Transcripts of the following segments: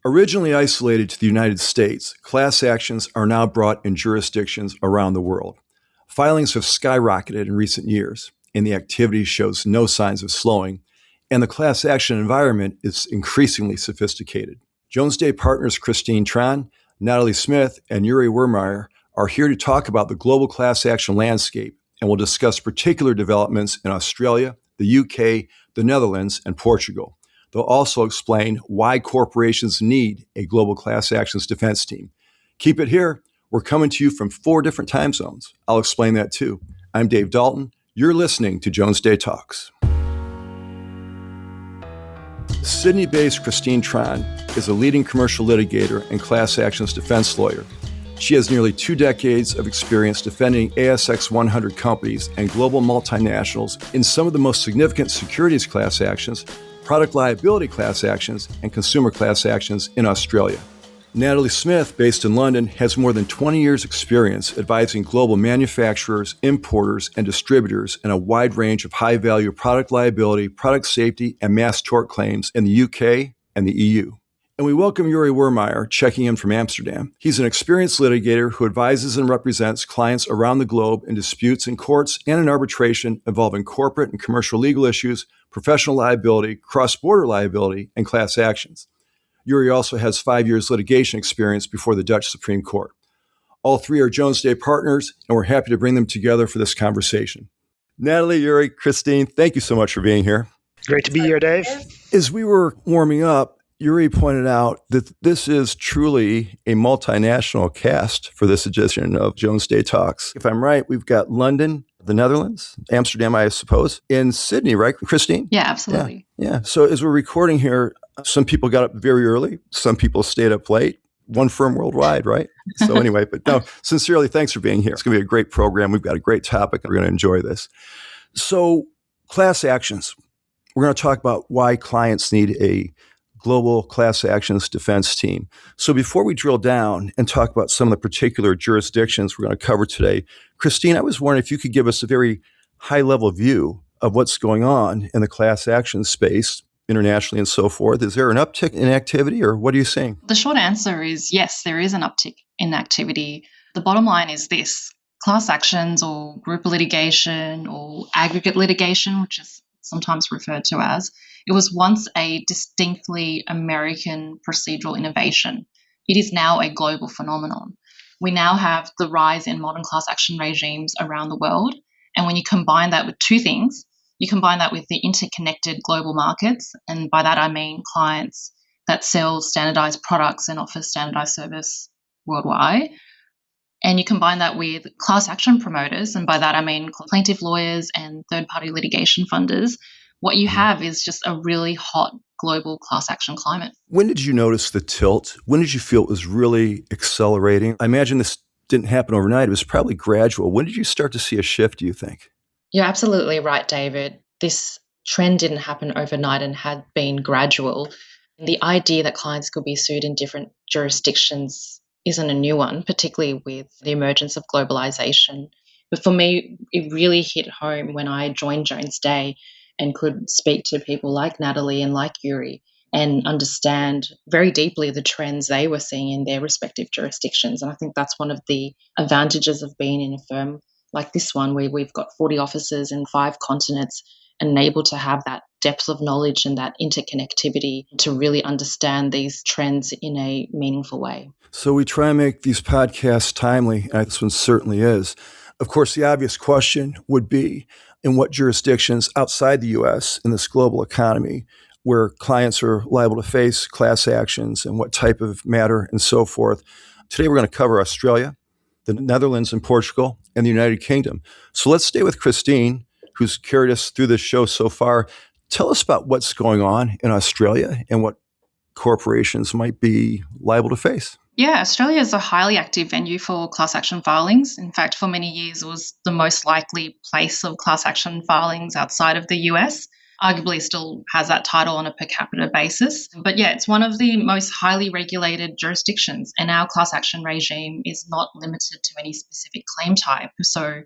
Originally isolated to the United States, class actions are now brought in jurisdictions around the world. Filings have skyrocketed in recent years, and the activity shows no signs of slowing, and the class action environment is increasingly sophisticated. Jones Day partners Christine Tran, Nathalie Smyth, and Yuri Wehrmeijer are here to talk about the global class action landscape, and will discuss particular developments in Australia, the UK, the Netherlands, and Portugal. They'll also explain why corporations need a global class actions defense team. Keep it here. We're coming to you from 4 different time zones. I'll explain that too. I'm Dave Dalton. You're listening to Jones Day Talks. Sydney-based Christine Tran is a leading commercial litigator and class actions defense lawyer. She has nearly 2 decades of experience defending ASX 100 companies and global multinationals in some of the most significant securities class actions, product liability class actions, and consumer class actions in Australia. Nathalie Smyth, based in London, has more than 20 years' experience advising global manufacturers, importers, and distributors in a wide range of high-value product liability, product safety, and mass tort claims in the UK and the EU. And we welcome Yuri Wehrmeijer, checking in from Amsterdam. He's an experienced litigator who advises and represents clients around the globe in disputes in courts and in arbitration involving corporate and commercial legal issues, professional liability, cross-border liability, and class actions. Yuri also has 5 years litigation experience before the Dutch Supreme Court. All 3 are Jones Day partners, and we're happy to bring them together for this conversation. Nathalie, Yuri, Christine, thank you so much for being here. Great to be here, Dave. As we were warming up, Yuri pointed out that this is truly a multinational cast for this edition of Jones Day Talks. If I'm right, we've got London, the Netherlands, Amsterdam, I suppose, and Sydney, right, Christine? Yeah, absolutely. Yeah. So as we're recording here, some people got up very early. Some people stayed up late. One firm worldwide, right? So anyway, but no, sincerely, thanks for being here. It's going to be a great program. We've got a great topic. We're going to enjoy this. So class actions. We're going to talk about why clients need a global class actions defense team. So before we drill down and talk about some of the particular jurisdictions we're going to cover today, Christine, I was wondering if you could give us a very high-level view of what's going on in the class action space internationally and so forth. Is there an uptick in activity, or what are you seeing? The short answer is yes, there is an uptick in activity. The bottom line is this: class actions or group litigation or aggregate litigation, which is sometimes referred to as, it was once a distinctly American procedural innovation. It is now a global phenomenon. We now have the rise in modern class action regimes around the world. And when you combine that with 2 things, you combine that with the interconnected global markets. And by that, I mean clients that sell standardized products and offer standardized service worldwide. And you combine that with class action promoters. And by that, I mean plaintiff lawyers and third-party litigation funders. What you have is just a really hot global class action climate. When did you notice the tilt? When did you feel it was really accelerating? I imagine this didn't happen overnight. It was probably gradual. When did you start to see a shift, do you think? You're absolutely right, David. This trend didn't happen overnight and had been gradual. The idea that clients could be sued in different jurisdictions isn't a new one, particularly with the emergence of globalization. But for me, it really hit home when I joined Jones Day and could speak to people like Nathalie and like Yuri and understand very deeply the trends they were seeing in their respective jurisdictions. And I think that's one of the advantages of being in a firm like this one, where we've got 40 offices in 5 continents and able to have that depth of knowledge and that interconnectivity to really understand these trends in a meaningful way. So we try and make these podcasts timely, and this one certainly is. Of course, the obvious question would be, in what jurisdictions outside the U.S. in this global economy where clients are liable to face class actions and what type of matter and so forth. Today, we're going to cover Australia, the Netherlands and Portugal, and the United Kingdom. So let's stay with Christine, who's carried us through this show so far. Tell us about what's going on in Australia and what corporations might be liable to face. Yeah, Australia is a highly active venue for class action filings. In fact, for many years, it was the most likely place of class action filings outside of the US. Arguably still has that title on a per capita basis. But yeah, it's one of the most highly regulated jurisdictions, and our class action regime is not limited to any specific claim type. So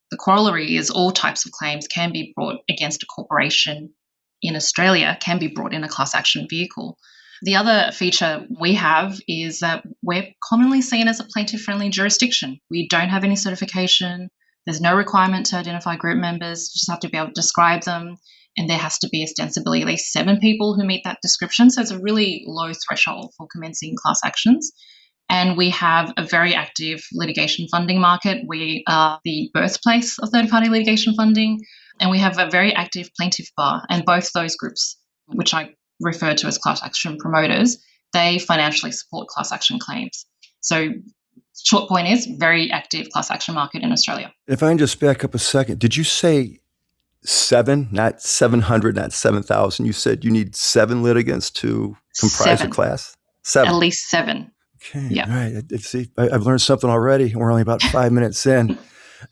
the corollary is all types of claims can be brought against a corporation in Australia, can be brought in a class action vehicle. The other feature we have is that we're commonly seen as a plaintiff-friendly jurisdiction. We don't have any certification. There's no requirement to identify group members. You just have to be able to describe them. And there has to be ostensibly at least 7 people who meet that description. So it's a really low threshold for commencing class actions. And we have a very active litigation funding market. We are the birthplace of third-party litigation funding. And we have a very active plaintiff bar. And both those groups, which I refer to as class action promoters, they financially support class action claims. So short point is very active class action market in Australia. If I can just back up a second, did you say 7, not 700, not 7,000? You said you need 7 litigants to comprise a class? 7. At least 7. Okay. Yeah. All right. See, I've learned something already. We're only about 5 minutes in.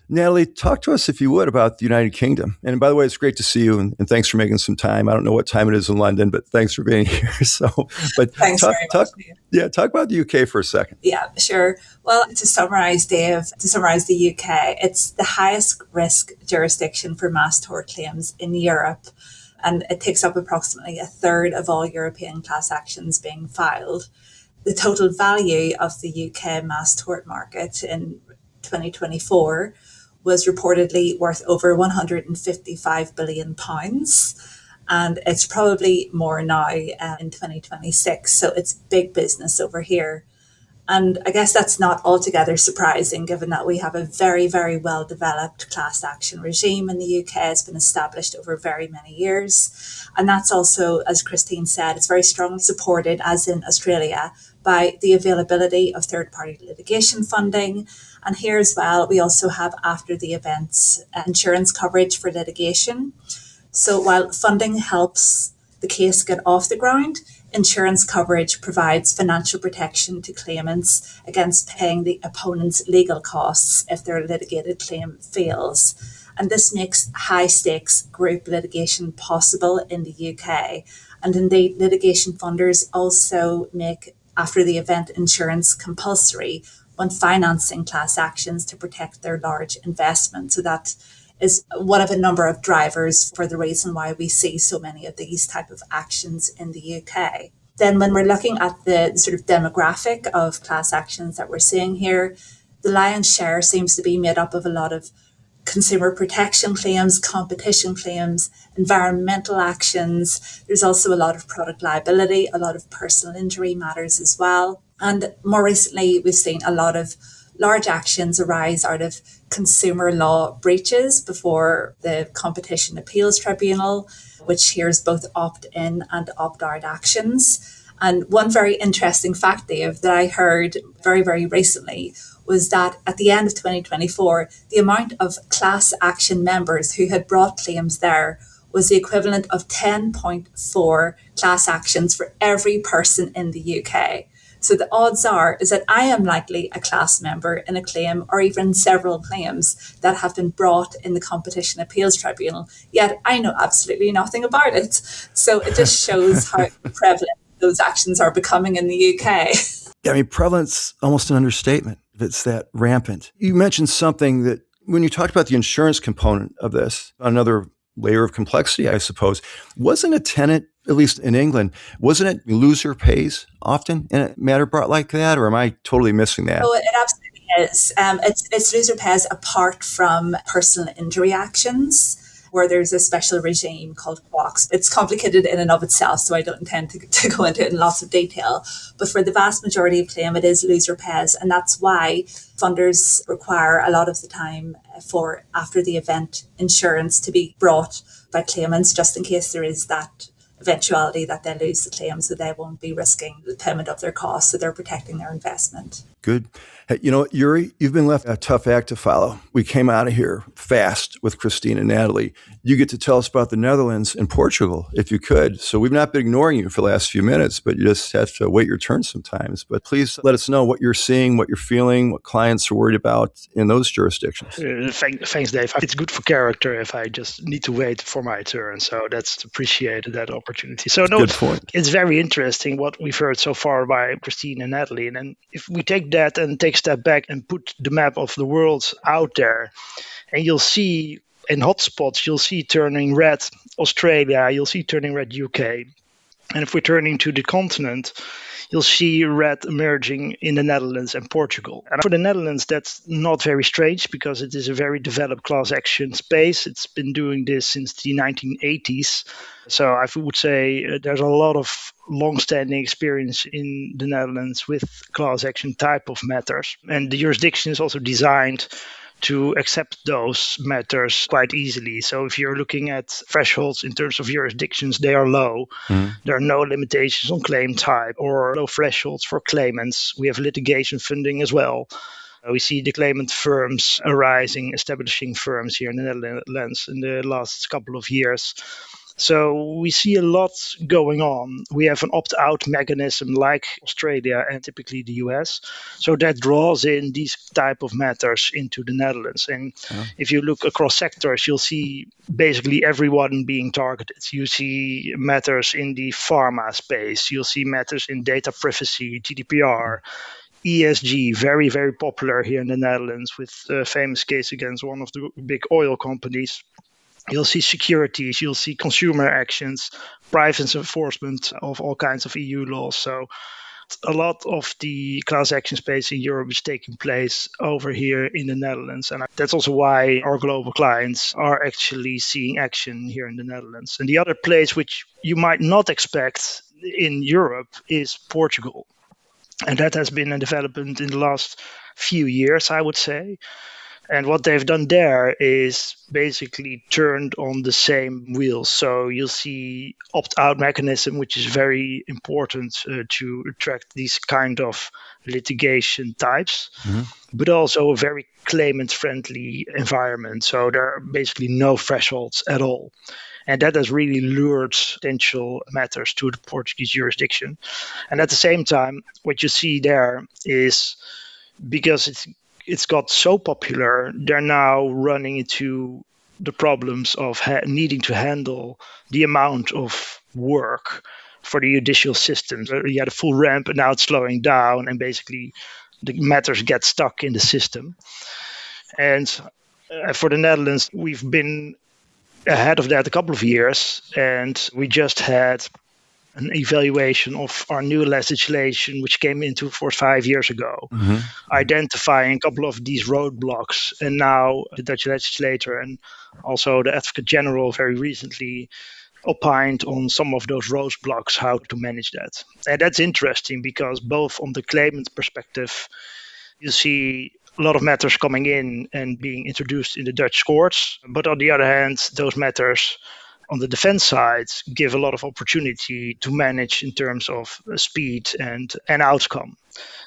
Nathalie, talk to us, if you would, about the United Kingdom. And by the way, it's great to see you, and thanks for making some time. I don't know what time it is in London, but thanks for being here. But thanks very much. Talk about the UK for a second. Yeah, sure. Well, to summarise, Dave, the UK, it's the highest risk jurisdiction for mass tort claims in Europe, and it takes up approximately a third of all European class actions being filed. The total value of the UK mass tort market in 2024 was reportedly worth over £155 billion. And it's probably more now in 2026. So it's big business over here. And I guess that's not altogether surprising, given that we have a very, very well developed class action regime in the UK. Has been established over very many years. And that's also, as Christine said, it's very strongly supported, as in Australia, by the availability of third-party litigation funding. And here as well, we also have after the events insurance coverage for litigation. So while funding helps the case get off the ground, insurance coverage provides financial protection to claimants against paying the opponent's legal costs if their litigated claim fails. And this makes high-stakes group litigation possible in the UK. And indeed, litigation funders also make after-the-event insurance compulsory when financing class actions to protect their large investment. So that is one of a number of drivers for the reason why we see so many of these type of actions in the UK. Then when we're looking at the sort of demographic of class actions that we're seeing here, the lion's share seems to be made up of a lot of consumer protection claims, competition claims, environmental actions. There's also a lot of product liability, a lot of personal injury matters as well. And more recently, we've seen a lot of large actions arise out of consumer law breaches before the Competition Appeals Tribunal, which hears both opt-in and opt-out actions. And one very interesting fact, Dave, that I heard very, very recently was that at the end of 2024, the amount of class action members who had brought claims there was the equivalent of 10.4 class actions for every person in the UK. So the odds are is that I am likely a class member in a claim or even several claims that have been brought in the Competition Appeals Tribunal, yet I know absolutely nothing about it. So it just shows how prevalent those actions are becoming in the UK. Yeah, I mean, prevalence, almost an understatement. It's that rampant. You mentioned something that when you talked about the insurance component of this, another layer of complexity, I suppose, wasn't a tenet, at least in England, wasn't it loser pays often in a matter brought like that? Or am I totally missing that? Oh, it absolutely is. It's loser pays apart from personal injury actions, where there's a special regime called QUOX. It's complicated in and of itself, so I don't intend to go into it in lots of detail. But for the vast majority of claim, it is loser pays. And that's why funders require a lot of the time for after the event insurance to be brought by claimants, just in case there is that eventuality that they lose the claim, so they won't be risking the payment of their costs, so they're protecting their investment. Good. Hey, you know what, Yuri, you've been left a tough act to follow. We came out of here fast with Christine and Nathalie. You get to tell us about the Netherlands and Portugal, if you could. So we've not been ignoring you for the last few minutes, but you just have to wait your turn sometimes. But please let us know what you're seeing, what you're feeling, what clients are worried about in those jurisdictions. Thanks, Dave. It's good for character if I just need to wait for my turn. So that's appreciated, that opportunity. So no, good point. It's very interesting what we've heard so far by Christine and Nathalie. And then if we take that and take a step back and put the map of the world out there, and you'll see in hotspots, you'll see turning red Australia, you'll see turning red UK. And if we're turning to the continent, you'll see red emerging in the Netherlands and Portugal. And for the Netherlands, that's not very strange because it is a very developed class action space. It's been doing this since the 1980s. So I would say there's a lot of long-standing experience in the Netherlands with class action type of matters. And the jurisdiction is also designed to accept those matters quite easily. So if you're looking at thresholds in terms of jurisdictions, they are low. There are no limitations on claim type or low thresholds for claimants. We have litigation funding as well. We see the claimant firms arising, establishing firms here in the Netherlands in the last couple of years. So we see a lot going on. We have an opt-out mechanism like Australia and typically the US. So that draws in these type of matters into the Netherlands. And if you look across sectors, you'll see basically everyone being targeted. You see matters in the pharma space. You'll see matters in data privacy, GDPR, ESG, very, very popular here in the Netherlands with a famous case against one of the big oil companies. You'll see securities, you'll see consumer actions, privacy enforcement of all kinds of EU laws. So a lot of the class action space in Europe is taking place over here in the Netherlands. And that's also why our global clients are actually seeing action here in the Netherlands. And the other place which you might not expect in Europe is Portugal. And that has been a development in the last few years, I would say. And what they've done there is basically turned on the same wheels. So you'll see opt-out mechanism, which is very important to attract these kind of litigation types, but also a very claimant-friendly environment. So there are basically no thresholds at all. And that has really lured potential matters to the Portuguese jurisdiction. And at the same time, what you see there is because it's got so popular, they're now running into the problems of needing to handle the amount of work for the judicial systems. You had a full ramp and now it's slowing down and basically the matters get stuck in the system. And for the Netherlands, we've been ahead of that a couple of years and we just had an evaluation of our new legislation, which came into force 5 years ago, identifying a couple of these roadblocks. And now the Dutch legislator and also the Advocate General very recently opined on some of those roadblocks, how to manage that. And that's interesting because both on the claimant perspective, you see a lot of matters coming in and being introduced in the Dutch courts. But on the other hand, those matters on the defense side give a lot of opportunity to manage in terms of speed and outcome.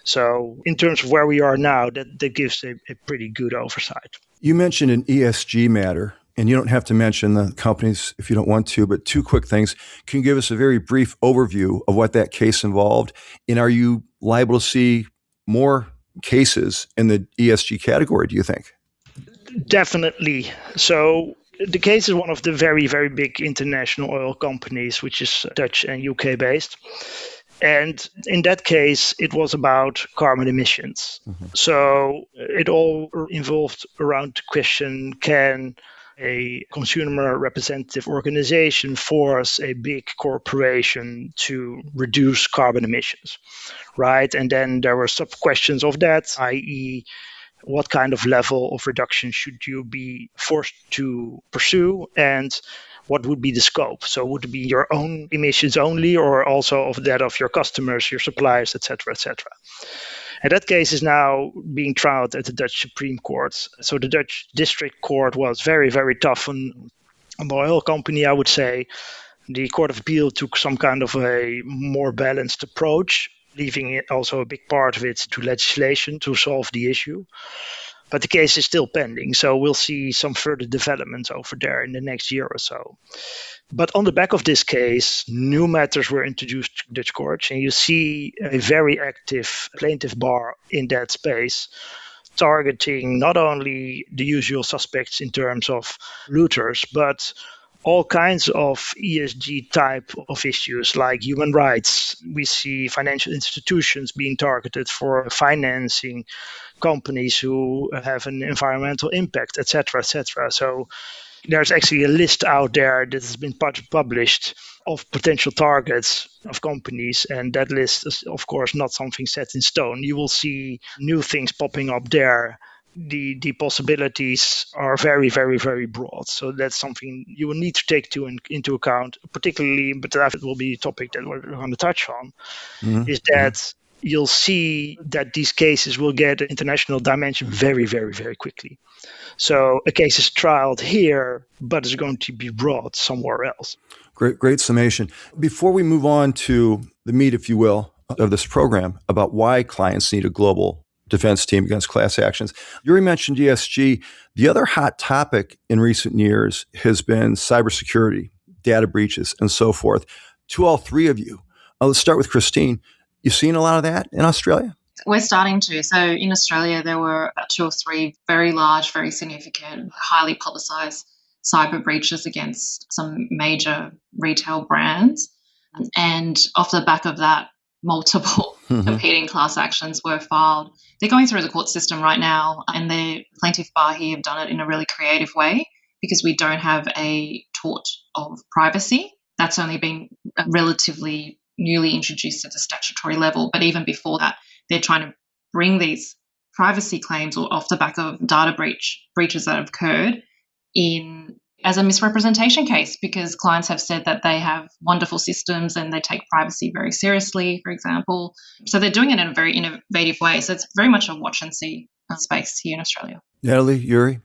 So in terms of where we are now, that gives a pretty good oversight. You mentioned an ESG matter, and you don't have to mention the companies if you don't want to, but two quick things. Can you give us a very brief overview of what that case involved? And are you liable to see more cases in the ESG category, do you think? Definitely. So the case is one of the very, very big international oil companies, which is Dutch and UK based. And in that case, it was about carbon emissions. So it all involved around the question, can a consumer representative organization force a big corporation to reduce carbon emissions, right? And then there were sub-questions of that, i.e., what kind of level of reduction should you be forced to pursue and what would be the scope? So would it be your own emissions only or also of that of your customers, your suppliers, et cetera, et cetera? And that case is now being tried at the Dutch Supreme Court. So the Dutch District Court was very, very tough on the oil company, I would say. The Court of Appeal took some kind of a more balanced approach, leaving it also a big part of it to legislation to solve the issue. But the case is still pending, so we'll see some further developments over there in the next year or so. But on the back of this case, new matters were introduced to Dutch courts, and you see a very active plaintiff bar in that space, targeting not only the usual suspects in terms of looters, but all kinds of ESG type of issues like human rights. We see financial institutions being targeted for financing companies who have an environmental impact, et cetera, et cetera. So there's actually a list out there that has been published of potential targets of companies, and that list is, of course, not something set in stone. You will see new things popping up there. The possibilities are very, very, very broad. So that's something you will need to take into account, particularly, but that will be a topic that we're going to touch on, is that you'll see that these cases will get an international dimension very, very, very quickly. So a case is trialed here, but is going to be brought somewhere else. Great summation. Before we move on to the meat, if you will, of this program about why clients need a global defense team against class actions, Yuri mentioned ESG. The other hot topic in recent years has been cybersecurity, data breaches, and so forth. To all three of you, let's start with Christine. You seen a lot of that in Australia? We're starting to. So in Australia, there were about 2 or 3 very large, very significant, highly publicised cyber breaches against some major retail brands. And off the back of that, multiple competing class actions were filed. They're going through the court system right now, and the plaintiff bar here have done it in a really creative way because we don't have a tort of privacy. That's only been relatively newly introduced at the statutory level. But even before that, they're trying to bring these privacy claims or off the back of data breaches that have occurred in as a misrepresentation case, because clients have said that they have wonderful systems and they take privacy very seriously, for example. So they're doing it in a very innovative way. So it's very much a watch and see space here in Australia. Nathalie, Yuri,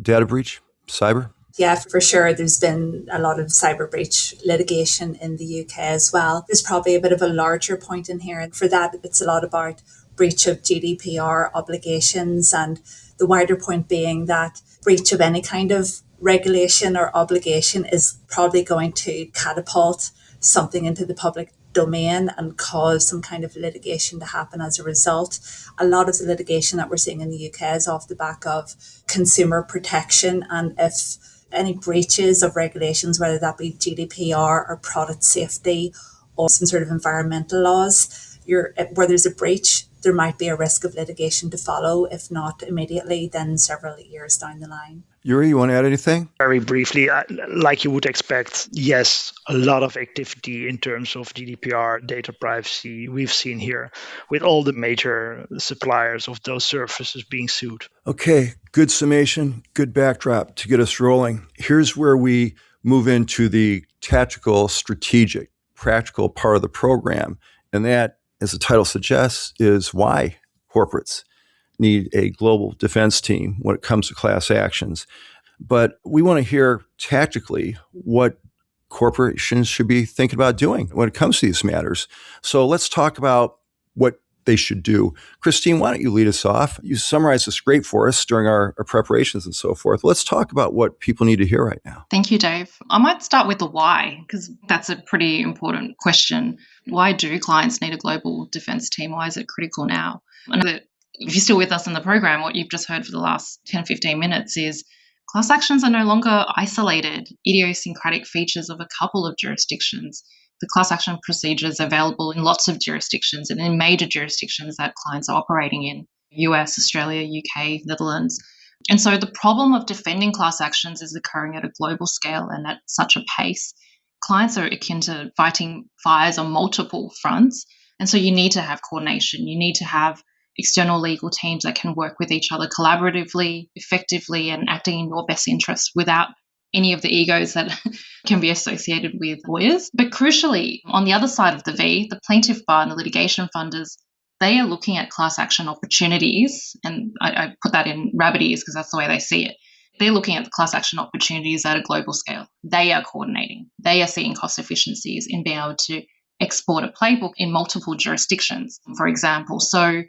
data breach, cyber? Yeah, for sure. There's been a lot of cyber breach litigation in the UK as well. There's probably a bit of a larger point in here. And for that, it's a lot about breach of GDPR obligations, and the wider point being that breach of any kind of regulation or obligation is probably going to catapult something into the public domain and cause some kind of litigation to happen as a result. A lot of the litigation that we're seeing in the UK is off the back of consumer protection, and if any breaches of regulations, whether that be GDPR or product safety or some sort of environmental laws, where there's a breach, there might be a risk of litigation to follow, if not immediately, then several years down the line. Yuri, you want to add anything? Very briefly, like you would expect, yes, a lot of activity in terms of GDPR, data privacy we've seen here, with all the major suppliers of those services being sued. Okay, good summation, good backdrop to get us rolling. Here's where we move into the tactical, strategic, practical part of the program. And that, as the title suggests, is why corporates need a global defense team when it comes to class actions. But we want to hear tactically what corporations should be thinking about doing when it comes to these matters. So let's talk about what they should do. Christine, why don't you lead us off? You summarized this great for us during our preparations and so forth. Let's talk about what people need to hear right now. Thank you, Dave. I might start with the why, because that's a pretty important question. Why do clients need a global defense team? Why is it critical now? I know that if you're still with us in the program, what you've just heard for the last 10, 15 minutes is class actions are no longer isolated, idiosyncratic features of a couple of jurisdictions. The class action procedures are available in lots of jurisdictions and in major jurisdictions that clients are operating in, US, Australia, UK, Netherlands. And so the problem of defending class actions is occurring at a global scale and at such a pace. Clients are akin to fighting fires on multiple fronts. And so you need to have coordination. You need to have external legal teams that can work with each other collaboratively, effectively, and acting in your best interests without any of the egos that can be associated with lawyers. But crucially, on the other side of the V, the plaintiff bar and the litigation funders, they are looking at class action opportunities, and I put that in rabbit ears because that's the way they see it. They're looking at the class action opportunities at a global scale. They are coordinating. They are seeing cost efficiencies in being able to export a playbook in multiple jurisdictions, for example. So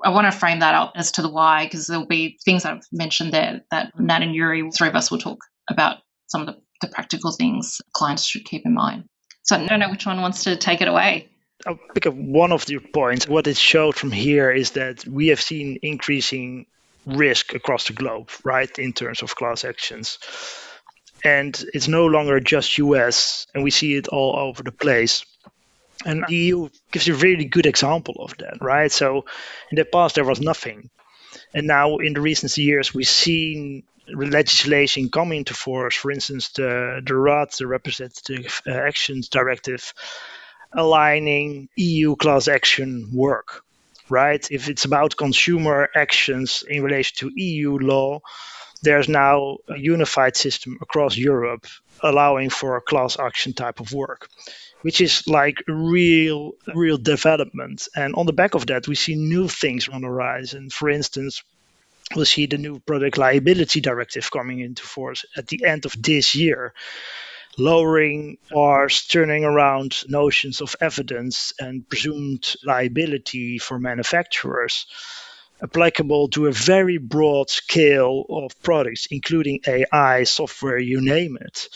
I want to frame that up as to the why, because there'll be things that I've mentioned there that Nat and Yuri, 3 of us, will talk about some of the practical things clients should keep in mind. So I don't know which one wants to take it away. I'll pick up one of your points. What it showed from here is that we have seen increasing risk across the globe, right, in terms of class actions. And it's no longer just US, and we see it all over the place. And the EU gives you a really good example of that, right? So in the past, there was nothing. And now in the recent years, we've seen legislation come into force, for instance, the RAD, the Representative Actions Directive, aligning EU class action work, right? If it's about consumer actions in relation to EU law, there's now a unified system across Europe allowing for a class action type of work, which is like real development. And on the back of that, we see new things on the horizon. For instance, we'll see the new product liability directive coming into force at the end of this year, lowering bars, turning around notions of evidence and presumed liability for manufacturers, applicable to a very broad scale of products, including AI, software, you name it,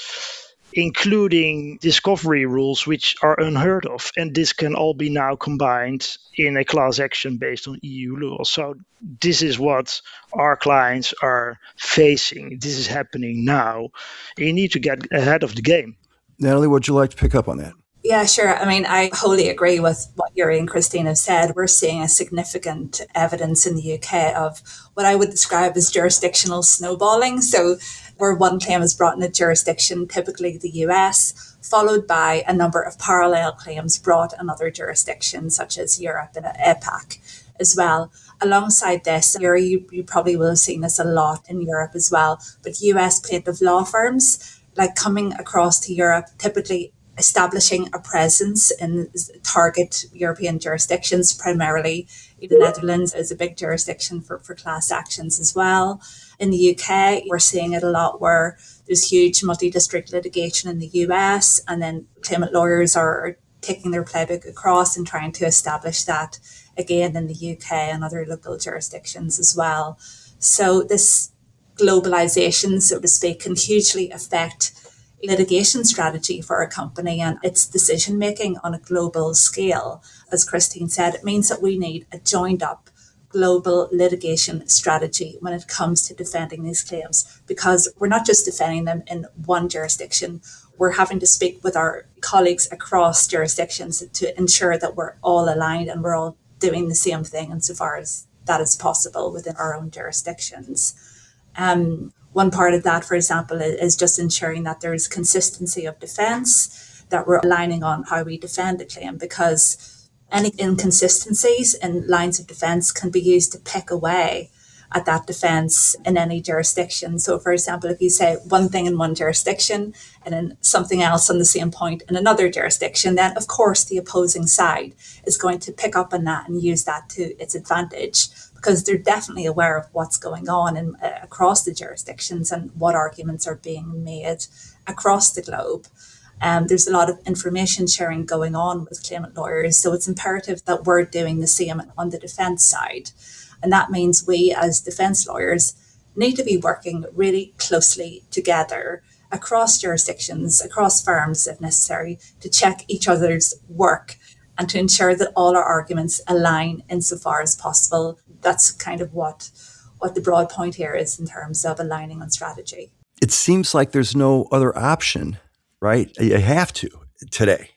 including discovery rules, which are unheard of. And this can all be now combined in a class action based on EU law. So this is what our clients are facing. This is happening now. You need to get ahead of the game. Nathalie, would you like to pick up on that? Yeah, sure. I mean, I wholly agree with what Yuri and Christine have said. We're seeing a significant evidence in the UK of what I would describe as jurisdictional snowballing. So where one claim is brought in a jurisdiction, typically the US, followed by a number of parallel claims brought in other jurisdictions, such as Europe and APAC as well. Alongside this, Yuri, you probably will have seen this a lot in Europe as well, but US plaintiff law firms, like coming across to Europe, typically establishing a presence in target European jurisdictions, primarily the Netherlands is a big jurisdiction for class actions as well. In the UK, we're seeing it a lot where there's huge multi-district litigation in the US, and then claimant lawyers are taking their playbook across and trying to establish that again in the UK and other local jurisdictions as well. So this globalization, so to speak, can hugely affect litigation strategy for a company and its decision making on a global scale. As Christine said, it means that we need a joined up global litigation strategy when it comes to defending these claims, because we're not just defending them in one jurisdiction. We're having to speak with our colleagues across jurisdictions to ensure that we're all aligned and we're all doing the same thing insofar as that is possible within our own jurisdictions. One part of that, for example, is just ensuring that there is consistency of defence, that we're aligning on how we defend a claim, because any inconsistencies in lines of defence can be used to pick away at that defence in any jurisdiction. So, for example, if you say one thing in one jurisdiction and then something else on the same point in another jurisdiction, then of course the opposing side is going to pick up on that and use that to its advantage, because they're definitely aware of what's going on across the jurisdictions and what arguments are being made across the globe. There's a lot of information sharing going on with claimant lawyers, so it's imperative that we're doing the same on the defence side. And that means we as defence lawyers need to be working really closely together across jurisdictions, across firms if necessary, to check each other's work and to ensure that all our arguments align insofar as possible. That's kind of what the broad point here is in terms of aligning on strategy. It seems like there's no other option, right? You have to today.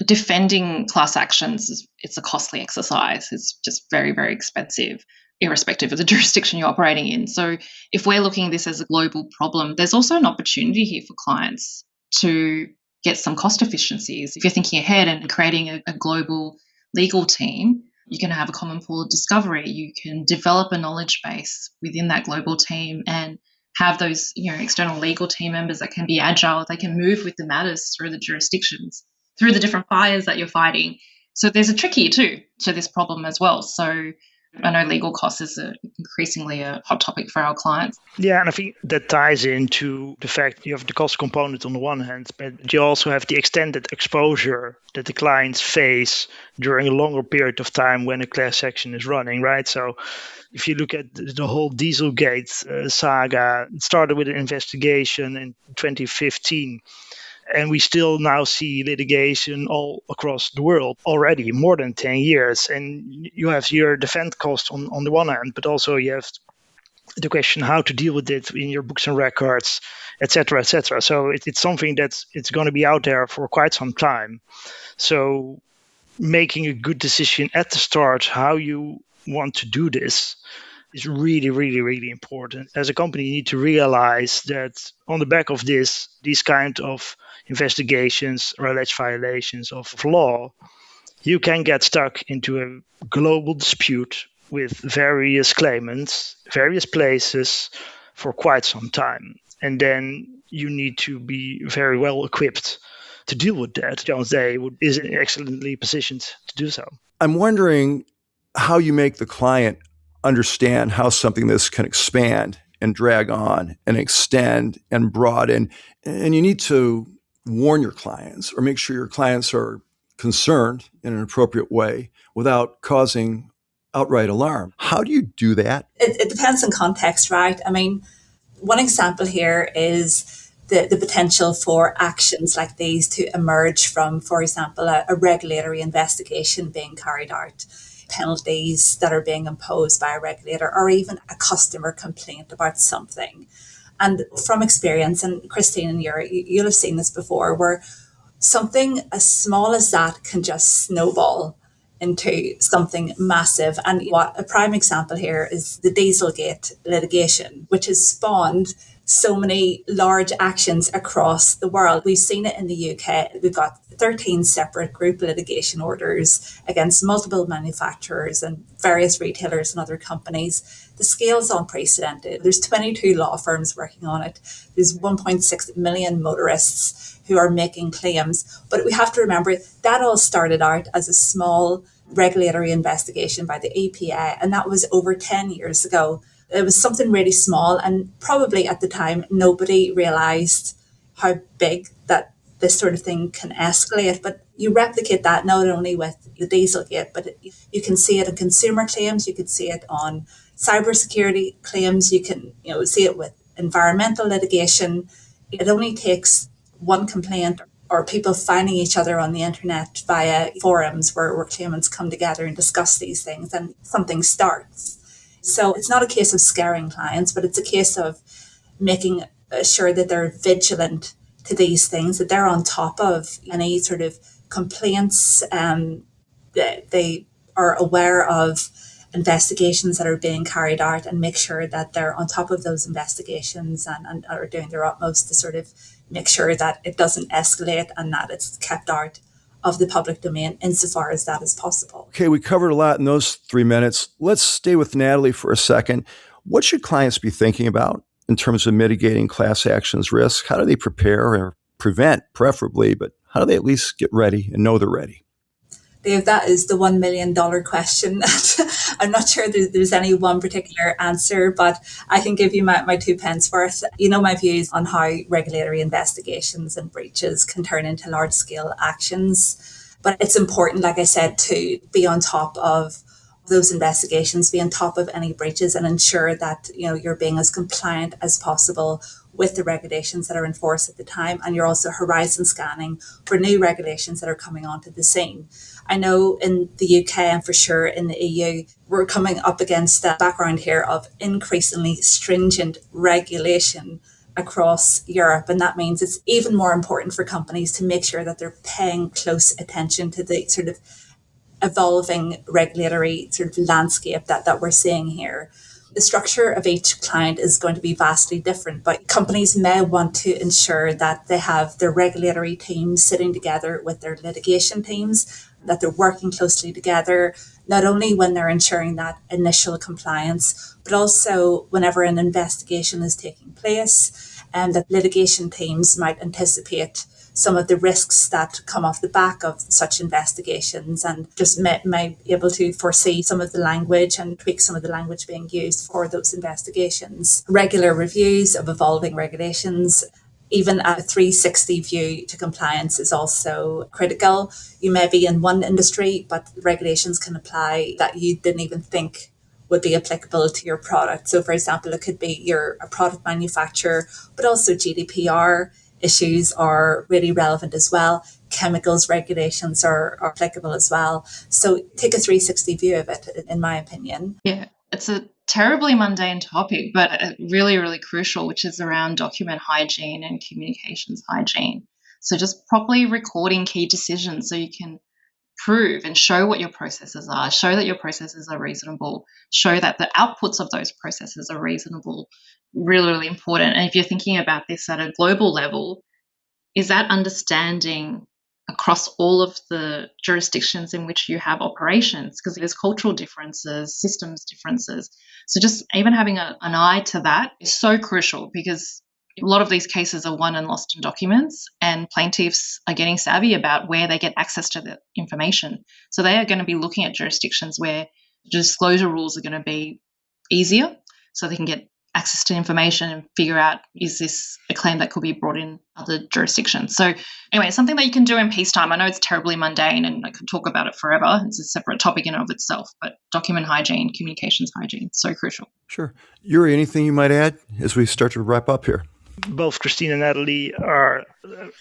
Defending class actions, it's a costly exercise. It's just very, very expensive, irrespective of the jurisdiction you're operating in. So if we're looking at this as a global problem, there's also an opportunity here for clients to get some cost efficiencies. If you're thinking ahead and creating a global legal team, you can have a common pool of discovery. You can develop a knowledge base within that global team and have those, external legal team members that can be agile. They can move with the matters through the jurisdictions, through the different fires that you're fighting. So there's a trick here too to this problem as well. So I know legal costs is increasingly a hot topic for our clients. Yeah, and I think that ties into the fact you have the cost component on the one hand, but you also have the extended exposure that the clients face during a longer period of time when a class action is running, right? So if you look at the whole Dieselgate saga, it started with an investigation in 2015. And we still now see litigation all across the world already, more than 10 years. And you have your defense cost on the one hand, but also you have the question how to deal with it in your books and records, et cetera, et cetera. So it's something it's going to be out there for quite some time. So making a good decision at the start how you want to do this is really, really, really important. As a company, you need to realize that on the back of these kind of investigations or alleged violations of law, you can get stuck into a global dispute with various claimants, various places for quite some time. And then you need to be very well equipped to deal with that. Jones Day is excellently positioned to do so. I'm wondering how you make the client understand how something this can expand and drag on and extend and broaden. And you need to warn your clients or make sure your clients are concerned in an appropriate way without causing outright alarm. How do you do that? It depends on context, right? I mean, one example here is the potential for actions like these to emerge from, for example, a regulatory investigation being carried out, penalties that are being imposed by a regulator, or even a customer complaint about something. And from experience, and Christine and you'll have seen this before, where something as small as that can just snowball into something massive. And what a prime example here is the Dieselgate litigation, which has spawned so many large actions across the world. We've seen it in the UK. We've got 13 separate group litigation orders against multiple manufacturers and various retailers and other companies. The scale is unprecedented. There's 22 law firms working on it. There's 1.6 million motorists who are making claims. But we have to remember that all started out as a small regulatory investigation by the EPA, and that was over 10 years ago. It was something really small, and probably at the time, nobody realized how big that this sort of thing can escalate. But you replicate that not only with the Dieselgate, but you can see it in consumer claims, you can see it on cybersecurity claims, you can see it with environmental litigation. It only takes one complaint or people finding each other on the internet via forums where claimants come together and discuss these things, and something starts. So it's not a case of scaring clients, but it's a case of making sure that they're vigilant to these things, that they're on top of any sort of complaints, that they are aware of investigations that are being carried out, and make sure that they're on top of those investigations and are doing their utmost to sort of make sure that it doesn't escalate and that it's kept out of the public domain insofar as that is possible. Okay, we covered a lot in those 3 minutes. Let's stay with Nathalie for a second. What should clients be thinking about in terms of mitigating class actions risk? How do they prepare or prevent, preferably, but how do they at least get ready and know they're ready? Dave, that is the $1 million question. I'm not sure there's any one particular answer, but I can give you my 2 pence worth. You know my views on how regulatory investigations and breaches can turn into large scale actions. But it's important, like I said, to be on top of those investigations, be on top of any breaches, and ensure that you're being as compliant as possible with the regulations that are in force at the time, and you're also horizon scanning for new regulations that are coming onto the scene. I know in the UK and for sure in the EU, we're coming up against a background here of increasingly stringent regulation across Europe. And that means it's even more important for companies to make sure that they're paying close attention to the sort of evolving regulatory sort of landscape that we're seeing here. The structure of each client is going to be vastly different, but companies may want to ensure that they have their regulatory teams sitting together with their litigation teams, that they're working closely together, not only when they're ensuring that initial compliance, but also whenever an investigation is taking place, and that litigation teams might anticipate some of the risks that come off the back of such investigations, and just may be able to foresee some of the language and tweak some of the language being used for those investigations. Regular reviews of evolving regulations, even a 360 view to compliance is also critical. You may be in one industry, but regulations can apply that you didn't even think would be applicable to your product. So for example, it could be you're a product manufacturer, but also GDPR issues are really relevant as well. Chemicals regulations are applicable as well. So take a 360 view of it, in my opinion. Yeah, it's a terribly mundane topic, but really, really crucial, which is around document hygiene and communications hygiene. So just properly recording key decisions so you can prove and show what your processes are, show that your processes are reasonable, show that the outputs of those processes are reasonable, really, really important. And if you're thinking about this at a global level, is that understanding across all of the jurisdictions in which you have operations, because there's cultural differences, systems differences. So just even having an eye to that is so crucial, because a lot of these cases are won and lost in documents, and plaintiffs are getting savvy about where they get access to the information. So they are going to be looking at jurisdictions where disclosure rules are going to be easier, so they can get access to information and figure out, is this a claim that could be brought in other jurisdictions? So anyway, it's something that you can do in peacetime. I know it's terribly mundane and I could talk about it forever. It's a separate topic in and of itself, but document hygiene, communications hygiene, so crucial. Sure. Yuri, anything you might add as we start to wrap up here? Both Christine and Nathalie are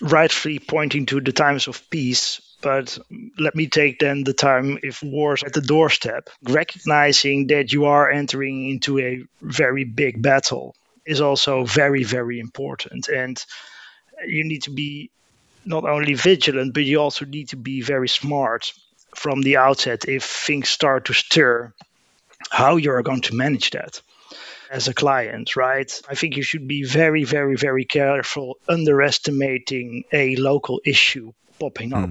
rightfully pointing to the times of peace, but let me take then the time if war's at the doorstep. Recognizing that you are entering into a very big battle is also very, very important. And you need to be not only vigilant, but you also need to be very smart from the outset if things start to stir, how you're going to manage that as a client, right? I think you should be very, very, very careful underestimating a local issue popping up,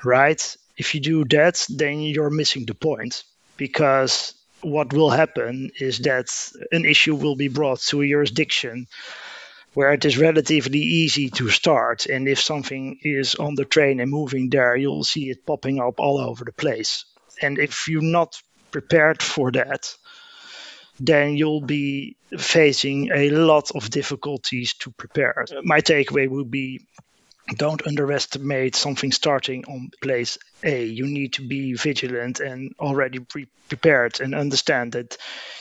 right? If you do that, then you're missing the point, because what will happen is that an issue will be brought to a jurisdiction where it is relatively easy to start. And if something is on the train and moving there, you'll see it popping up all over the place. And if you're not prepared for that, then you'll be facing a lot of difficulties to prepare. My takeaway would be, don't underestimate something starting on place A. You need to be vigilant and already prepared, and understand that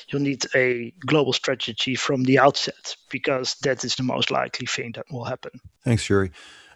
you'll need a global strategy from the outset, because that is the most likely thing that will happen. Thanks, Yuri.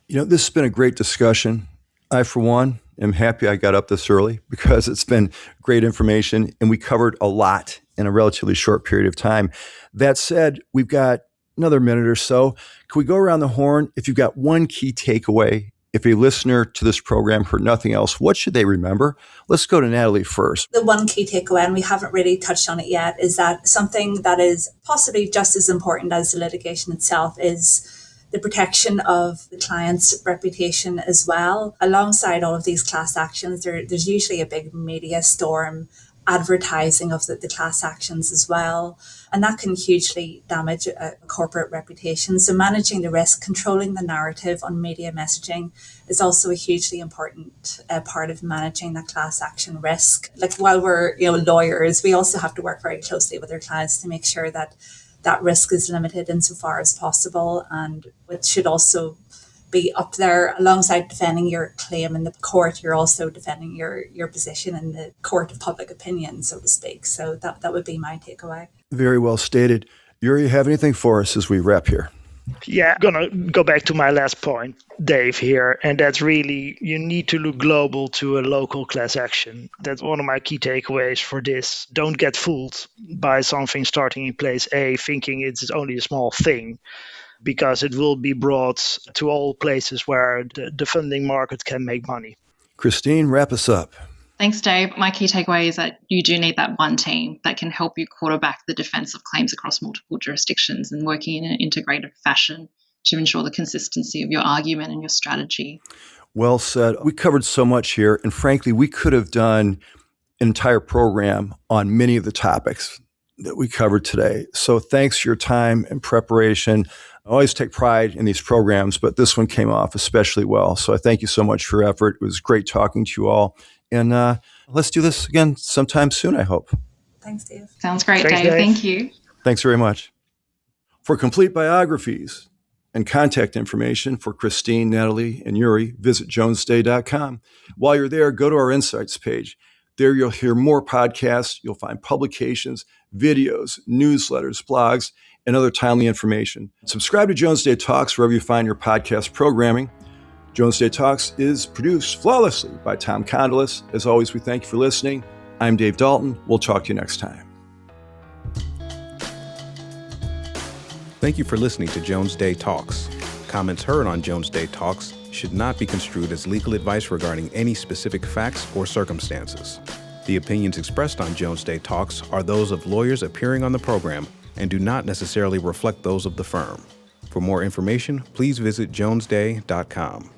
This has been a great discussion. I, for one, am happy I got up this early, because it's been great information and we covered a lot in a relatively short period of time. That said, we've got another minute or so. Can we go around the horn? If you've got one key takeaway, if a listener to this program heard nothing else, what should they remember? Let's go to Nathalie first. The one key takeaway, and we haven't really touched on it yet, is that something that is possibly just as important as the litigation itself is the protection of the client's reputation as well. Alongside all of these class actions, there's usually a big media storm advertising of the class actions as well. And that can hugely damage a corporate reputation. So managing the risk, controlling the narrative on media messaging is also a hugely important part of managing that class action risk. Like, while we're lawyers, we also have to work very closely with our clients to make sure that that risk is limited insofar as possible. And it should also be up there alongside defending your claim in the court. You're also defending your position in the court of public opinion, so to speak. So that would be my takeaway. Very well stated. Yuri, you have anything for us as we wrap here? Yeah, I'm going to go back to my last point, Dave, here. And that's really, you need to look global to a local class action. That's one of my key takeaways for this. Don't get fooled by something starting in place A, thinking it's only a small thing, because it will be brought to all places where the funding market can make money. Christine, wrap us up. Thanks, Dave. My key takeaway is that you do need that one team that can help you quarterback the defense of claims across multiple jurisdictions, and working in an integrated fashion to ensure the consistency of your argument and your strategy. Well said. We covered so much here, and frankly, we could have done an entire program on many of the topics that we covered today. So thanks for your time and preparation. I always take pride in these programs, but this one came off especially well. So I thank you so much for your effort. It was great talking to you all. And let's do this again sometime soon, I hope. Thanks, Dave. Sounds great, Thanks, Dave. Dave. Thank you. Thanks very much. For complete biographies and contact information for Christine, Nathalie, and Yuri, visit jonesday.com. While you're there, go to our Insights page. There you'll hear more podcasts. You'll find publications, videos, newsletters, blogs, and other timely information. Subscribe to Jones Day Talks wherever you find your podcast programming. Jones Day Talks is produced flawlessly by Tom Condolis. As always, we thank you for listening. I'm Dave Dalton. We'll talk to you next time. Thank you for listening to Jones Day Talks. Comments heard on Jones Day Talks should not be construed as legal advice regarding any specific facts or circumstances. The opinions expressed on Jones Day Talks are those of lawyers appearing on the program and do not necessarily reflect those of the firm. For more information, please visit jonesday.com.